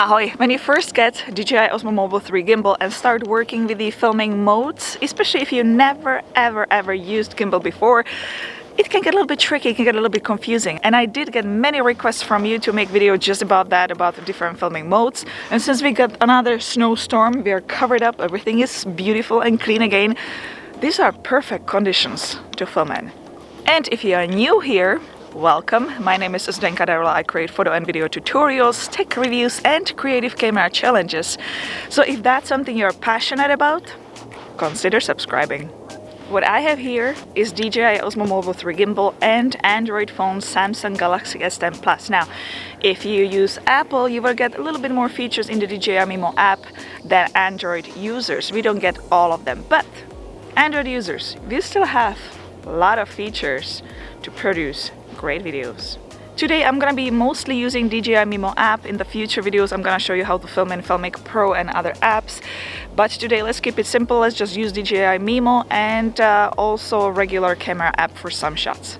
Ahoy! When you first get DJI Osmo Mobile 3 gimbal and start working with the filming modes, especially if you never ever used gimbal before, it can get a little bit tricky, it can get a little bit confusing. And I did get many requests from you to make video just about that, about the different filming modes. And since we got another snowstorm, we are covered up, everything is beautiful and clean again. These are perfect conditions to film in. And if you are new here, welcome. My name is Zdenka. I create photo and video tutorials, tech reviews and creative camera challenges. So if that's something you're passionate about, consider subscribing. What I have here is DJI Osmo Mobile 3 gimbal and Android phone Samsung Galaxy S10 Plus. Now, if you use Apple, you will get a little bit more features in the DJI Mimo app than Android users. We don't get all of them, but Android users, we still have a lot of features to produce great videos. Today I'm gonna be mostly using DJI Mimo app. In the future videos I'm gonna show you how to film in Filmic Pro and other apps. But today let's keep it simple. Let's just use DJI Mimo and also a regular camera app for some shots.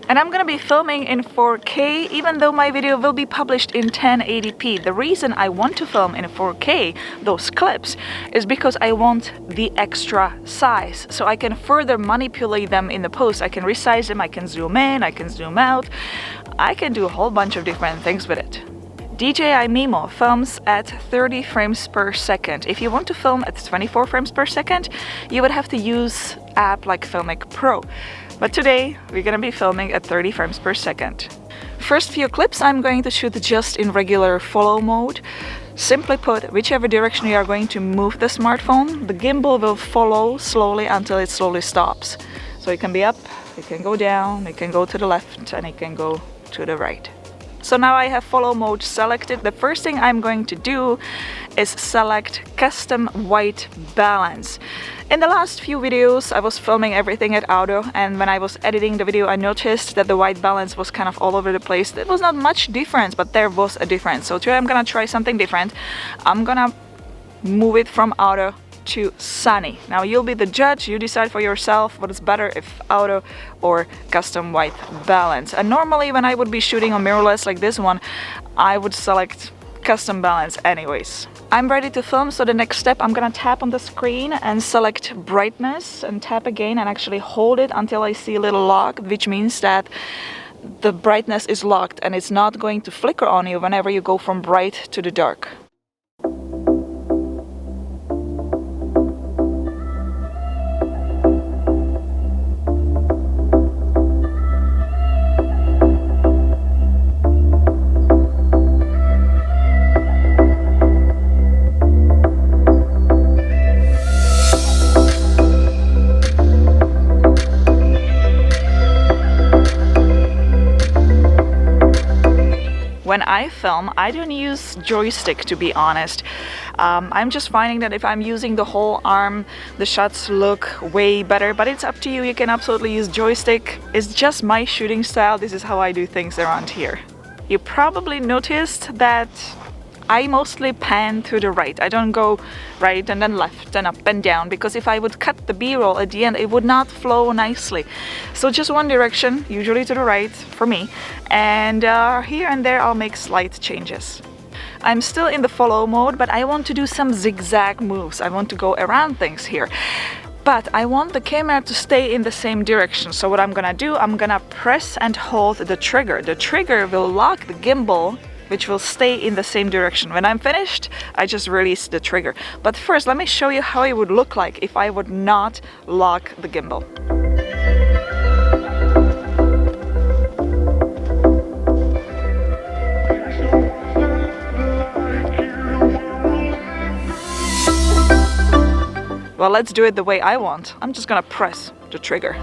And I'm gonna be filming in 4K, even though my video will be published in 1080p. The reason I want to film in 4K, those clips, is because I want the extra size. So I can further manipulate them in the post. I can resize them, I can zoom in, I can zoom out. I can do a whole bunch of different things with it. DJI Mimo films at 30 frames per second. If you want to film at 24 frames per second, you would have to use app like Filmic Pro. But today we're gonna be filming at 30 frames per second. First few clips I'm going to shoot just in regular follow mode. Simply put, whichever direction you are going to move the smartphone, the gimbal will follow slowly until it slowly stops. So it can be up, it can go down, it can go to the left, and it can go to the right. So now I have follow mode selected. The first thing I'm going to do is select custom white balance. In the last few videos I was filming everything at auto, and when I was editing the video I noticed that the white balance was kind of all over the place. There was not much difference, but there was a difference. So today I'm gonna try something different. I'm gonna move it from auto to sunny. Now you'll be the judge, you decide for yourself what is better, if auto or custom white balance. And normally when I would be shooting on mirrorless like this one, I would select custom balance anyways. I'm ready to film, so the next step I'm gonna tap on the screen and select brightness and tap again and actually hold it until I see a little lock, which means that the brightness is locked and it's not going to flicker on you whenever you go from bright to the dark. When I film, I don't use joystick, to be honest. I'm just finding that if I'm using the whole arm, the shots look way better, but it's up to you. You can absolutely use joystick. It's just my shooting style. This is how I do things around here. You probably noticed that I mostly pan to the right. I don't go right and then left and up and down, because if I would cut the B-roll at the end, it would not flow nicely. So just one direction, usually to the right for me, and here and there I'll make slight changes. I'm still in the follow mode, but I want to do some zigzag moves. I want to go around things here. But I want the camera to stay in the same direction. So what I'm gonna do, I'm gonna press and hold the trigger. The trigger will lock the gimbal, which will stay in the same direction. When I'm finished, I just release the trigger. But first, let me show you how it would look like if I would not lock the gimbal. Well, let's do it the way I want. I'm just gonna press the trigger.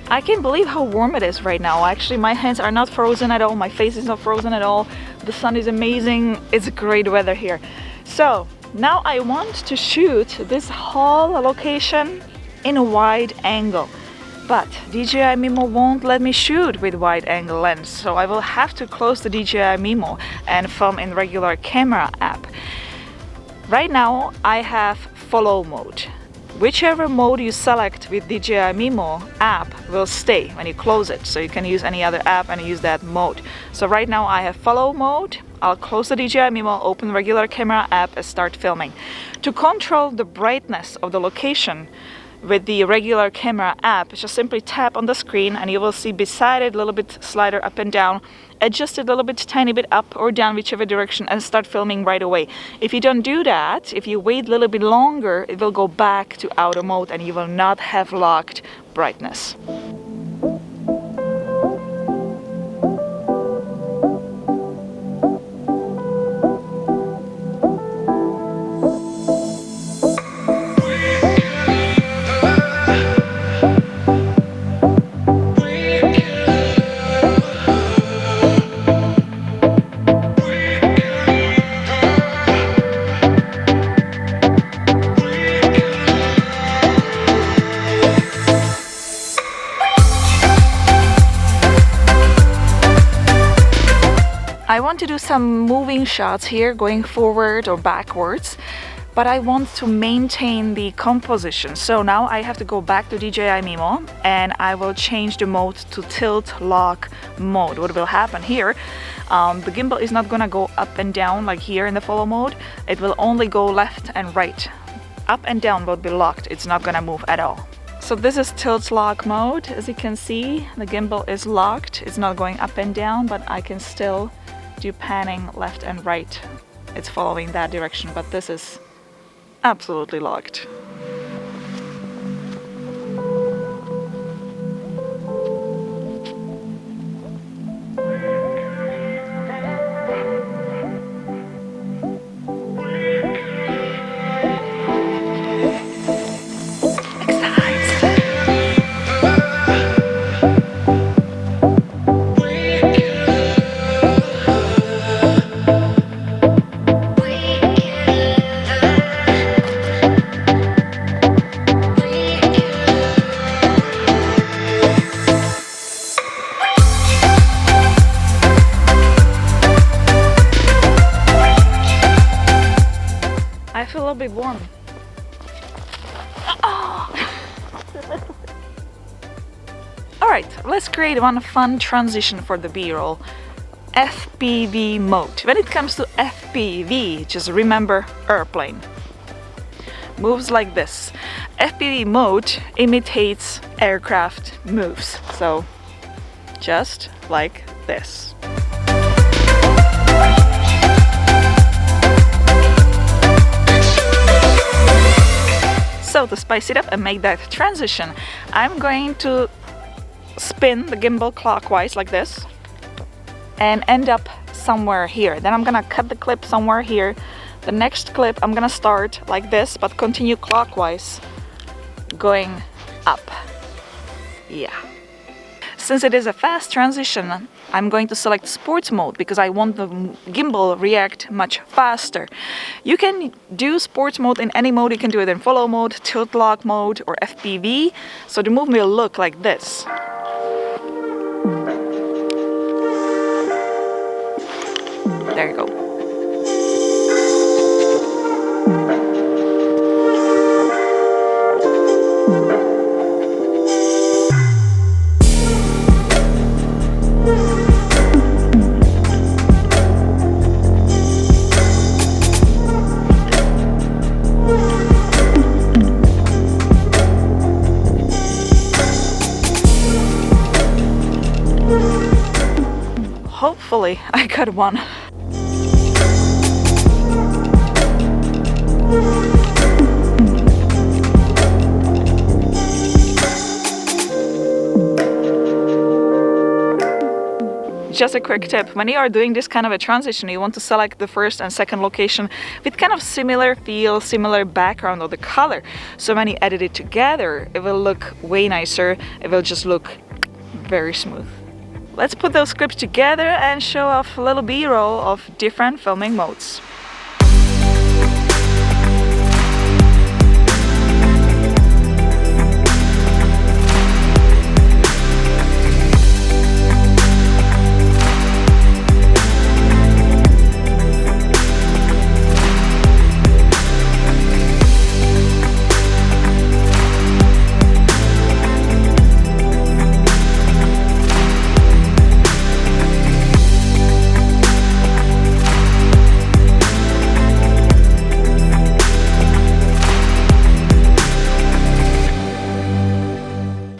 I can't believe how warm it is right now. Actually, my hands are not frozen at all. My face is not frozen at all. The sun is amazing. It's great weather here. So now I want to shoot this whole location in a wide angle. But DJI Mimo won't let me shoot with wide angle lens. So I will have to close the DJI Mimo and film in regular camera app. Right now I have follow mode. Whichever mode you select with DJI Mimo app will stay when you close it, so you can use any other app and use that mode. So right now I have follow mode. I'll close the DJI Mimo, open regular camera app and start filming. To control the brightness of the location with the regular camera app, just simply tap on the screen and you will see beside it a little bit slider up and down. Adjust it a little bit, tiny bit up or down, whichever direction, and start filming right away. If you don't do that, if you wait a little bit longer, it will go back to auto mode and you will not have locked brightness. I want to do some moving shots here, going forward or backwards, but I want to maintain the composition. So now I have to go back to DJI Mimo and I will change the mode to tilt lock mode. What will happen here, the gimbal is not gonna go up and down like here in the follow mode. It will only go left and right. Up and down will be locked. It's not gonna move at all. So this is tilt lock mode. As you can see, the gimbal is locked. It's not going up and down, but I can still do panning left and right. It's following that direction, but this is absolutely locked. I feel a little bit warm. Oh. Alright, let's create one fun transition for the B-roll. FPV mode. When it comes to FPV, just remember airplane. Moves like this. FPV mode imitates aircraft moves. So, just like this. So to spice it up and make that transition, I'm going to spin the gimbal clockwise like this and end up somewhere here. Then I'm gonna cut the clip somewhere here. The next clip I'm gonna start like this but continue clockwise going up. Yeah. Since it is a fast transition, I'm going to select sports mode because I want the gimbal react much faster. You can do sports mode in any mode. You can do it in follow mode, tilt lock mode or FPV. So the movement will look like this. There you go. Hopefully I got one. Just a quick tip, when you are doing this kind of a transition, you want to select the first and second location with kind of similar feel, similar background of the color. So when you edit it together, it will look way nicer, it will just look very smooth. Let's put those clips together and show off a little B-roll of different filming modes.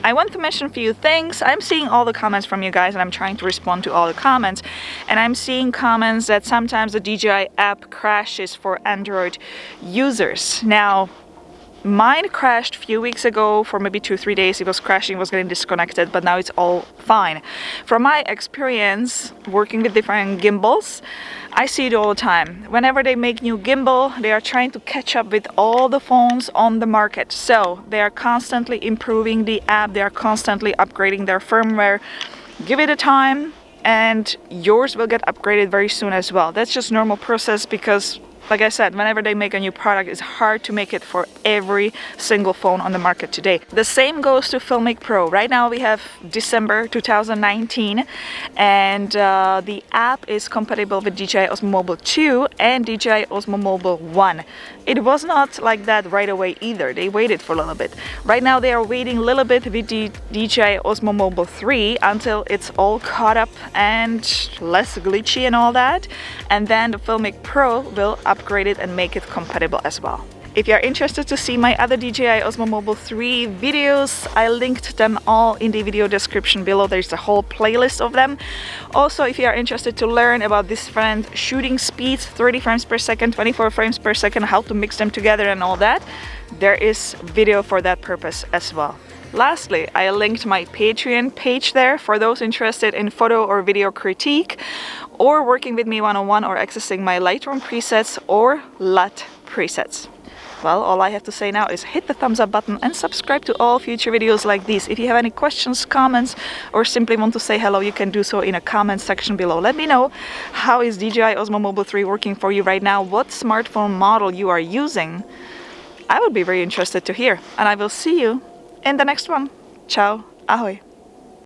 I want to mention a few things. I'm seeing all the comments from you guys and I'm trying to respond to all the comments, and I'm seeing comments that sometimes the DJI app crashes for Android users. Now, mine crashed a few weeks ago for maybe 2-3 days. It was crashing, was getting disconnected, but now it's all fine. From my experience working with different gimbals, I see it all the time. Whenever they make new gimbal, they are trying to catch up with all the phones on the market. So they are constantly improving the app, they are constantly upgrading their firmware. Give it a time and yours will get upgraded very soon as well. That's just normal process because, like I said, whenever they make a new product, it's hard to make it for every single phone on the market today. The same goes to Filmic Pro. Right now we have December 2019 and the app is compatible with DJI Osmo Mobile 2 and DJI Osmo Mobile 1. It was not like that right away either. They waited for a little bit. Right now they are waiting a little bit with the DJI Osmo Mobile 3 until it's all caught up and less glitchy and all that. And then the Filmic Pro will upgrade it and make it compatible as well. If you are interested to see my other DJI Osmo Mobile 3 videos, I linked them all in the video description below. There's a whole playlist of them. Also, if you are interested to learn about different shooting speeds, 30 frames per second, 24 frames per second, how to mix them together and all that, there is video for that purpose as well. Lastly, I linked my Patreon page there for those interested in photo or video critique, or working with me one-on-one, or accessing my Lightroom presets or LUT presets. Well, all I have to say now is hit the thumbs up button and subscribe to all future videos like these. If you have any questions, comments, or simply want to say hello, you can do so in a comment section below. Let me know, how is DJI Osmo Mobile 3 working for you right now? What smartphone model you are using? I would be very interested to hear, and I will see you in the next one. Ciao, ahoy.